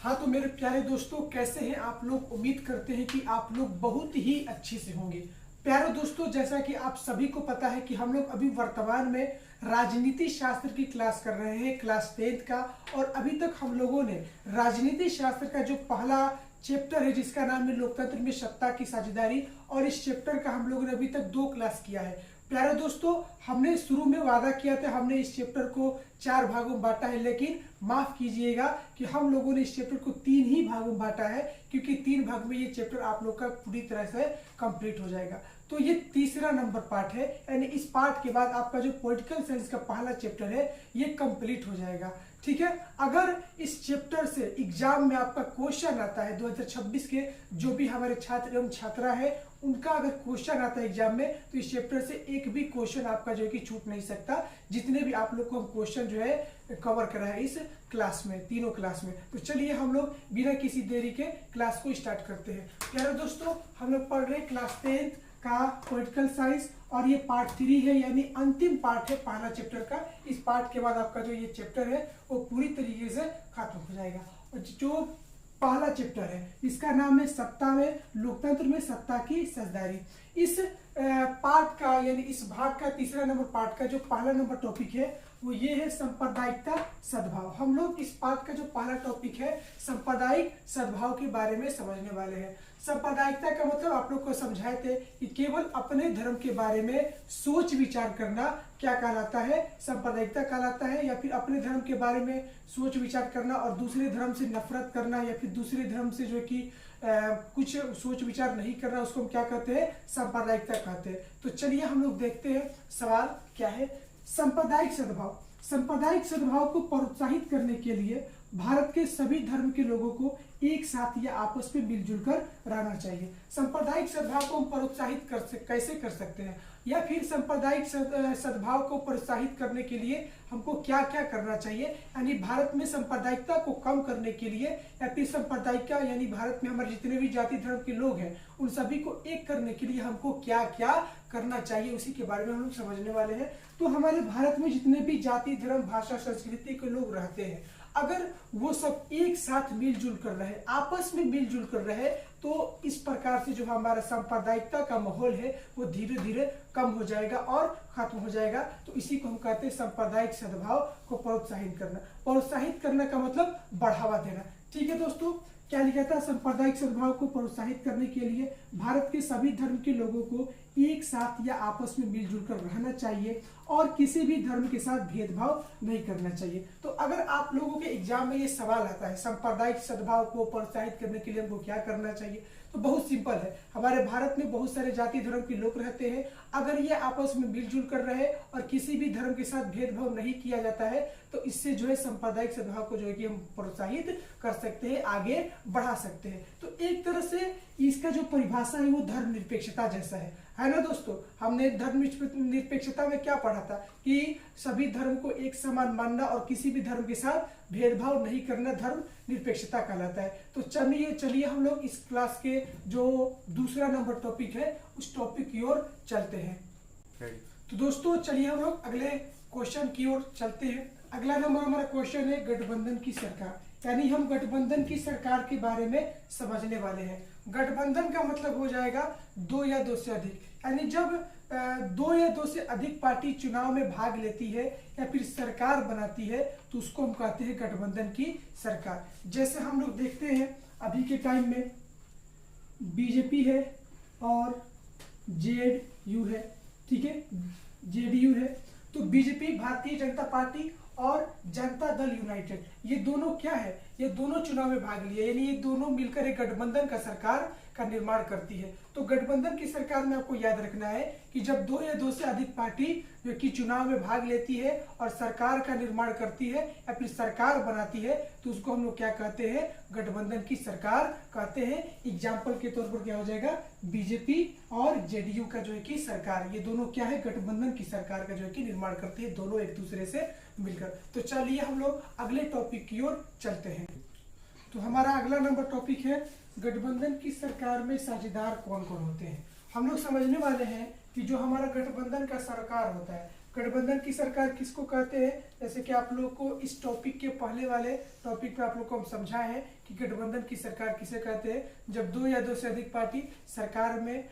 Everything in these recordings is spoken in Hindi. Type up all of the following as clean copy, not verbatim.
हाँ तो मेरे प्यारे दोस्तों, कैसे हैं आप लोग। उम्मीद करते हैं कि आप लोग बहुत ही अच्छे से होंगे। प्यारे दोस्तों, जैसा कि आप सभी को पता है कि हम लोग अभी वर्तमान में राजनीति शास्त्र की क्लास कर रहे हैं, क्लास 10th का। और अभी तक हम लोगों ने राजनीति शास्त्र का जो पहला चैप्टर है जिसका नाम है लोकतंत्र में सत्ता की साझेदारी, और इस चैप्टर का हम लोगों ने अभी तक 2 क्लास किया है। प्यारे दोस्तों, हमने शुरू में वादा किया था, हमने इस चैप्टर को 4 भागों में बांटा है, लेकिन माफ कीजिएगा कि हम लोगों ने इस चैप्टर को 3 ही भागों में बांटा है, क्योंकि 3 भाग में ये चैप्टर आप लोग का पूरी तरह से कंप्लीट हो जाएगा। तो ये तीसरा नंबर पार्ट है, यानी इस पार्ट के बाद आपका जो पॉलिटिकल साइंस का पहला चैप्टर है ये कंप्लीट हो जाएगा। ठीक है, अगर इस चैप्टर से एग्जाम में आपका क्वेश्चन आता है 2026 के, जो भी हमारे छात्र एवं छात्रा है उनका अगर क्वेश्चन आता है एग्जाम में, तो इस चैप्टर से एक भी क्वेश्चन आपका जो है कि छूट नहीं सकता। जितने भी आप लोग को हम क्वेश्चन जो है कवर करा है इस क्लास में, तीनों क्लास में। तो चलिए हम लोग बिना किसी देरी के क्लास को स्टार्ट करते हैं। प्यारे दोस्तों, हम लोग पढ़ रहे हैं क्लास 10th का पॉलिटिकल साइंस, और ये पार्ट 3 है, यानी अंतिम पार्ट है पहला चैप्टर का। इस पार्ट के बाद आपका जो ये चैप्टर है वो पूरी तरीके से खत्म हो जाएगा। और जो पहला चैप्टर है इसका नाम है सत्ता में लोकतंत्र में सत्ता की साझेदारी। इस पार्ट का यानी इस भाग का तीसरा नंबर पार्ट का जो पहला नंबर टॉपिक है वो ये है सांप्रदायिकता सद्भाव। हम लोग इस पार्ट का जो पहला टॉपिक है सांप्रदायिक सद्भाव के बारे में समझने वाले हैं। सांप्रदायिकता का मतलब आप लोग को समझाए थे कि केवल अपने धर्म के बारे में सोच विचार करना क्या कहलाता है, सांप्रदायिकता कहलाता है। या फिर अपने धर्म के बारे में सोच विचार करना और दूसरे धर्म से नफरत करना, या फिर दूसरे धर्म से जो है कि कुछ सोच विचार नहीं करना, उसको हम क्या कहते हैं, सांप्रदायिकता कहते हैं। तो चलिए हम लोग देखते हैं सवाल क्या है। सांप्रदायिक सद्भाव। सांप्रदायिक सद्भाव को प्रोत्साहित करने के लिए भारत के सभी धर्म के लोगों को एक साथ या आपस में मिलजुल कर रहना चाहिए। सांप्रदायिक सद्भाव को हम प्रोत्साहित कैसे कर सकते हैं, या फिर सांप्रदायिक सद्भाव को प्रोत्साहित करने के लिए हमको क्या क्या करना चाहिए, यानी भारत में सांप्रदायिकता को कम करने के लिए, या फिर सांप्रदायिकता यानी भारत में हमारे जितने भी जाति धर्म के लोग हैं उन सभी को एक करने के लिए हमको क्या क्या करना चाहिए, उसी के बारे में हम लोग समझने वाले हैं। तो हमारे भारत में जितने भी जाति धर्म भाषा संस्कृति के लोग रहते हैं, अगर वो सब एक साथ मिलजुल कर रहे, आपस में मिलजुल कर रहे, तो इस प्रकार से जो हमारा सांप्रदायिकता का माहौल है वो धीरे धीरे कम हो जाएगा और खत्म हो जाएगा। तो इसी को हम कहते हैं सांप्रदायिक सद्भाव को प्रोत्साहित करना। प्रोत्साहित करने का मतलब बढ़ावा देना। ठीक है दोस्तों, क्या लिखा था, सांप्रदायिक सद्भाव को प्रोत्साहित करने के लिए भारत के सभी धर्म के लोगों को एक साथ या आपस में मिलजुल कर रहना चाहिए और किसी भी धर्म के साथ भेदभाव नहीं करना चाहिए। तो अगर आप लोगों के एग्जाम में ये सवाल आता है सांप्रदायिक सद्भाव को प्रोत्साहित करने के लिए हमको क्या करना चाहिए, तो बहुत सिंपल है। हमारे भारत में बहुत सारे जाति धर्म के लोग रहते हैं, अगर ये आपस में मिलजुल कर रहे और किसी भी धर्म के साथ भेदभाव नहीं किया जाता है, तो इससे जो है सांप्रदायिक सद्भाव को जो है कि हम प्रोत्साहित कर सकते हैं, आगे बढ़ा सकते हैं। तो एक तरह से इसका जो परिभाषा है वो धर्मनिरपेक्षता जैसा है ना दोस्तों। हमने धर्मनिरपेक्षता में क्या पढ़ा था कि सभी धर्म को एक समान मानना और किसी भी धर्म के साथ भेदभाव नहीं करना धर्म निरपेक्षता कहलाता है। तो चलिए हम लोग इस क्लास के जो दूसरा नंबर टॉपिक है उस टॉपिक की ओर चलते हैं। तो दोस्तों चलिए हम लोग अगले क्वेश्चन की ओर चलते हैं। अगला नंबर हमारा क्वेश्चन है गठबंधन की सरकार, यानी हम गठबंधन की सरकार के बारे में समझने वाले हैं। गठबंधन का मतलब हो जाएगा 2 या 2 से अधिक, यानी जब 2 या 2 से अधिक पार्टी चुनाव में भाग लेती है या फिर सरकार बनाती है तो उसको हम कहते हैं गठबंधन की सरकार। जैसे हम लोग देखते हैं अभी के टाइम में बीजेपी है और जेडयू है, ठीक है, जेडीयू है। तो बीजेपी भारतीय जनता पार्टी और जनता दल यूनाइटेड, ये दोनों क्या है, ये दोनों चुनाव में भाग लिए, यानी ये दोनों मिलकर एक गठबंधन का सरकार का निर्माण करती है। तो गठबंधन की सरकार में आपको याद रखना है कि जब 2 या 2 से अधिक पार्टी जो कि चुनाव में भाग लेती है और सरकार का निर्माण करती है या फिर सरकार बनाती है, तो उसको हम लोग क्या कहते हैं, गठबंधन की सरकार कहते हैं। एग्जाम्पल के तौर पर क्या हो जाएगा, बीजेपी और जेडीयू का जो है कि सरकार, ये दोनों क्या है, गठबंधन की सरकार का जो है कि निर्माण करती है, दोनों एक दूसरे से मिलकर। तो चलिए हम लोग अगले टॉपिक की ओर चलते हैं। तो हमारा अगला नंबर टॉपिक है गठबंधन की सरकार में साझेदार कौन कौन होते हैं। हम लोग समझने वाले हैं कि जो हमारा गठबंधन का सरकार होता है, गठबंधन की सरकार किसको कहते हैं? जैसे कि आप लोग को इस टॉपिक के पहले वाले टॉपिक पे आप लोग को हम समझाए हैं कि गठबंधन की सरकार किसे कहते हैं। जब दो या दो से अधिक पार्टी सरकार में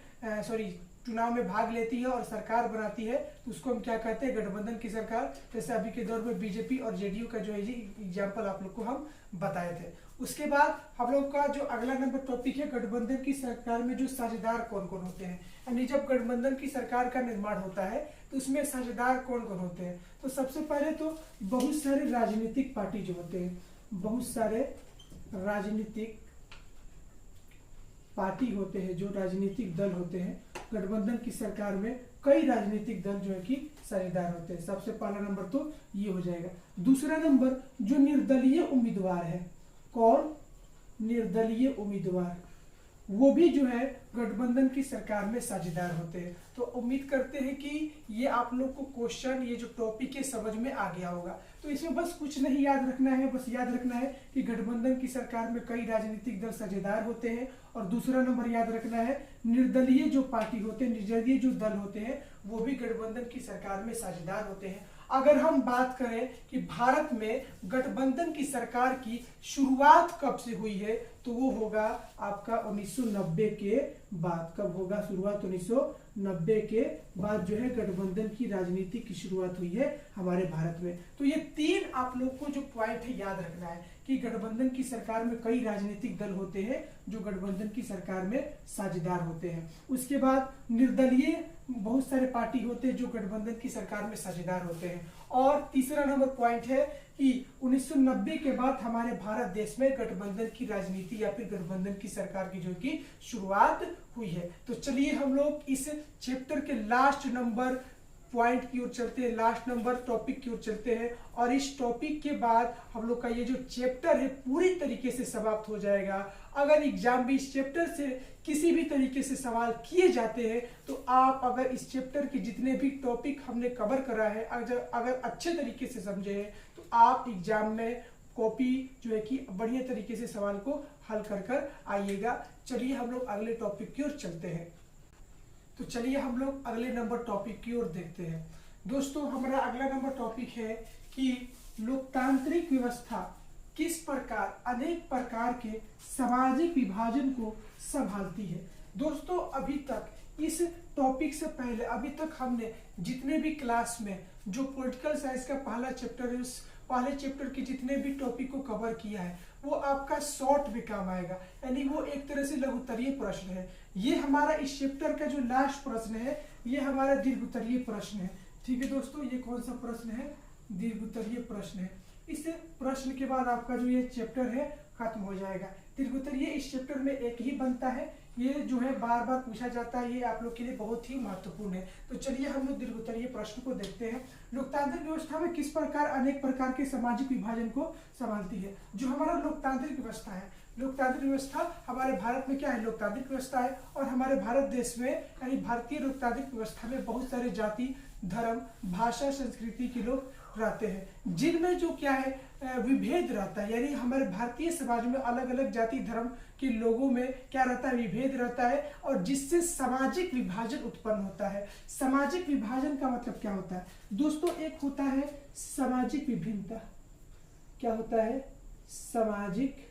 चुनाव में भाग लेती है और सरकार बनाती है तो उसको हम क्या कहते हैं? गठबंधन की सरकार। जैसे अभी के दौर में बीजेपी और जेडीयू का जो है एग्जाम्पल आप लोग को हम बताए थे। उसके बाद हम लोग का जो अगला नंबर टॉपिक है, गठबंधन की सरकार में जो साझेदार कौन कौन होते हैं, यानी जब गठबंधन की सरकार का निर्माण होता है तो उसमें साझेदार कौन कौन होते हैं। तो सबसे पहले तो बहुत सारे राजनीतिक पार्टी जो होते हैं, बहुत सारे राजनीतिक पार्टी होते हैं, जो राजनीतिक दल होते हैं गठबंधन की सरकार में कई राजनीतिक दल जो है कि साझेदार होते हैं। सबसे पहला नंबर तो ये हो जाएगा। दूसरा नंबर जो निर्दलीय उम्मीदवार है, कौन? निर्दलीय उम्मीदवार, वो भी जो है गठबंधन की सरकार में साझेदार होते हैं। तो उम्मीद करते हैं कि ये आप लोग को क्वेश्चन, ये जो टॉपिक है समझ में आ गया होगा। तो इसमें बस कुछ नहीं याद रखना है, बस याद रखना है कि गठबंधन की सरकार में कई राजनीतिक दल साझेदार होते हैं। और दूसरा नंबर याद रखना है, निर्दलीय जो पार्टी होते हैं, निर्दलीय जो दल होते हैं वो भी गठबंधन की सरकार में साझेदार होते हैं। अगर हम बात करें कि भारत में गठबंधन की सरकार की शुरुआत कब से हुई है तो वो होगा आपका 1990 के बाद। कब होगा शुरुआत? 1990 के बाद जो है गठबंधन की राजनीति की शुरुआत हुई है हमारे भारत में। तो ये तीन आप लोग को जो पॉइंट है याद रखना है कि गठबंधन की सरकार में कई राजनीतिक दल होते हैं जो गठबंधन की सरकार में साझेदार होते हैं। उसके बाद निर्दलीय बहुत सारे पार्टी होते हैं जो गठबंधन की सरकार में साझेदार होते हैं। और तीसरा नंबर पॉइंट है कि 1990 के बाद हमारे भारत देश में गठबंधन की राजनीति या फिर गठबंधन की सरकार की जो की शुरुआत हुई है। तो चलिए हम लोग इस चैप्टर के लास्ट नंबर पॉइंट की ओर चलते हैं, लास्ट नंबर टॉपिक की ओर चलते हैं। और इस टॉपिक के बाद हम लोग का ये जो चैप्टर है पूरी तरीके से समाप्त हो जाएगा। अगर एग्जाम में इस चैप्टर से किसी भी तरीके से सवाल किए जाते हैं तो आप अगर इस चैप्टर के जितने भी टॉपिक हमने कवर करा है अगर अच्छे तरीके से समझे हैं तो आप एग्जाम में कॉपी जो है कि बढ़िया तरीके से सवाल को हल कर आइएगा। चलिए हम लोग अगले टॉपिक की ओर चलते हैं। तो चलिए हम लोग अगले नंबर टॉपिक की ओर देखते हैं। दोस्तों हमारा अगला नंबर टॉपिक है कि लोकतांत्रिक व्यवस्था किस प्रकार अनेक प्रकार के सामाजिक विभाजन को संभालती है। दोस्तों अभी तक इस टॉपिक से पहले अभी तक हमने जितने भी क्लास में जो पॉलिटिकल साइंस का पहला चैप्टर है उस पहले चैप्टर के जितने भी टॉपिक को कवर किया है वो आपका शॉर्ट में काम आएगा, यानी वो एक तरह से लघुत्तरीय प्रश्न है। ये हमारा इस चैप्टर का जो लास्ट प्रश्न है ये हमारा दीर्घोत्तरीय प्रश्न है। ठीक है दोस्तों, ये कौन सा प्रश्न है? दीर्घोत्तरीय प्रश्न है। इस प्रश्न के बाद आपका जो ये चैप्टर है खत्म हो जाएगा। दीर्घोत्तरीय इस चैप्टर में एक ही बनता है, ये जो है बार बार पूछा जाता है, ये आप लोग के लिए बहुत ही महत्वपूर्ण है। तो चलिए हम लोग दीर्घोत्तरीय प्रश्न को देखते हैं। लोकतांत्रिक व्यवस्था में किस प्रकार अनेक प्रकार के सामाजिक विभाजन को संभालती है। जो हमारा लोकतांत्रिक व्यवस्था है, लोकतांत्रिक व्यवस्था हमारे भारत में क्या है? लोकतांत्रिक व्यवस्था है। और हमारे भारत देश में यानी भारतीय लोकतांत्रिक व्यवस्था में बहुत सारे जाति, धर्म, भाषा, संस्कृति के लोग रहते हैं, जिनमें जो क्या है विभेद रहता है। यानी हमारे भारतीय समाज में अलग अलग जाति धर्म के लोगों में क्या रहता है? विभेद रहता है, और जिससे सामाजिक विभाजन उत्पन्न होता है। सामाजिक विभाजन का मतलब क्या होता है दोस्तों? एक होता है सामाजिक विभिन्नता। क्या होता है? सामाजिक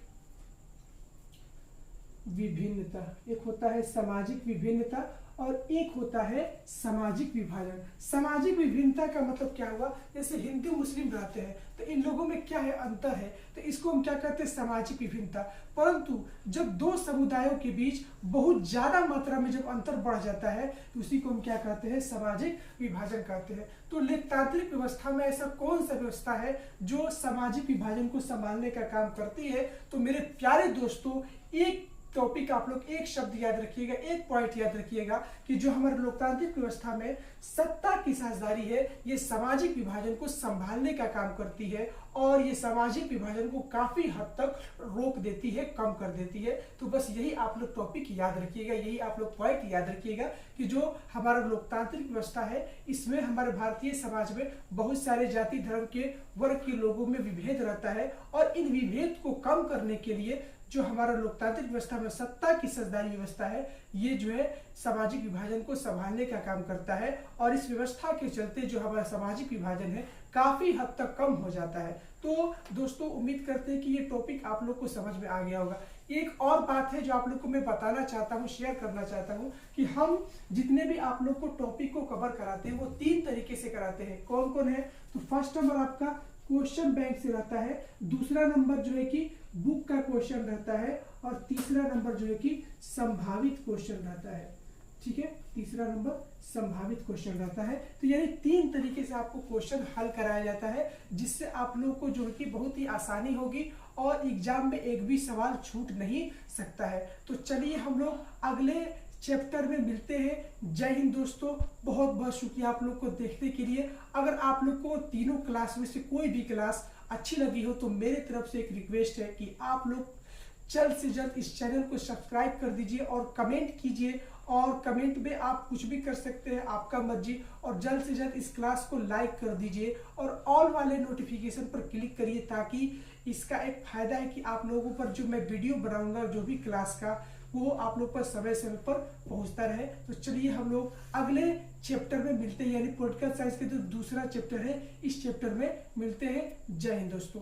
विभिन्नता। एक होता है सामाजिक विभिन्नता और एक होता है सामाजिक विभाजन। सामाजिक विभिन्नता का मतलब क्या हुआ? जैसे हिंदू मुस्लिम रहते हैं तो इन लोगों में क्या है? अंतर है, तो इसको हम क्या कहते हैं? सामाजिक विभिन्नता। परंतु जब दो समुदायों के बीच बहुत ज्यादा मात्रा में जब अंतर बढ़ जाता है तो उसी को हम क्या कहते हैं? सामाजिक विभाजन कहते हैं। तो लोकतांत्रिक व्यवस्था में ऐसा कौन सा व्यवस्था है जो सामाजिक विभाजन को संभालने का काम करती है? तो मेरे प्यारे दोस्तों एक टॉपिक आप लोग एक शब्द याद रखिएगा, एक पॉइंट याद रखिएगा कि जो हमारे लोकतांत्रिक व्यवस्था में सत्ता की साझेदारी है ये सामाजिक विभाजन को संभालने का काम करती है और ये सामाजिक विभाजन को काफी हद तक रोक देती है, कम कर देती है। तो बस यही आप लोग टॉपिक याद रखिएगा, यही आप लोग पॉइंट याद रखिएगा कि जो हमारा लोकतांत्रिक व्यवस्था है इसमें हमारे भारतीय समाज में बहुत सारे जाति धर्म के वर्ग के लोगों में विभेद रहता है और इन विभेद को कम करने के लिए जो हमारा लोकतांत्रिक व्यवस्था में सत्ता की साझेदारी व्यवस्था है, ये जो है सामाजिक विभाजन को संभालने का काम करता है और इस व्यवस्था के चलते जो हमारा सामाजिक विभाजन है काफी हद तक कम हो जाता है। तो दोस्तों उम्मीद करते हैं कि ये टॉपिक आप लोग को समझ में आ गया होगा। एक और बात है जो आप लोग को मैं बताना चाहता हूँ, शेयर करना चाहता हूँ कि हम जितने भी आप लोग को टॉपिक को कवर कराते हैं वो 3 तरीके से कराते हैं। कौन कौन है? तो फर्स्ट नंबर आपका क्वेश्चन बैंक से रहता है, दूसरा नंबर जो है कि बुक का क्वेश्चन रहता है और तीसरा नंबर जो है कि संभावित क्वेश्चन रहता है। ठीक है, तीसरा नंबर संभावित क्वेश्चन रहता है। तो यानी 3 तरीके से आपको क्वेश्चन हल कराया जाता है जिससे आप लोगों को जो है कि बहुत ही आसानी होगी और एग्जाम में एक भी सवाल छूट नहीं सकता है। तो चलिए हम लोग अगले चैप्टर में मिलते हैं। जय हिंद दोस्तों, बहुत बहुत शुक्रिया आप लोग को देखने के लिए। अगर आप लोग को तीनों क्लास में से कोई भी क्लास अच्छी लगी हो तो मेरे तरफ से एक रिक्वेस्ट है कि आप लोग जल्द से जल्द इस चैनल को सब्सक्राइब कर दीजिए और कमेंट कीजिए, और कमेंट में आप कुछ भी कर सकते हैं, आपका मर्जी। और जल्द से जल्द इस क्लास को लाइक कर दीजिए और ऑल वाले नोटिफिकेशन पर क्लिक करिए ताकि इसका एक फायदा है कि आप लोगों पर जो मैं वीडियो बनाऊंगा जो भी क्लास का वो आप लोग पर समय समय पर पहुंचता रहे। तो चलिए हम लोग अगले चैप्टर में मिलते हैं, यानी पॉलिटिकल साइंस के जो दूसरा चैप्टर है इस चैप्टर में मिलते हैं। जय हिंद दोस्तों।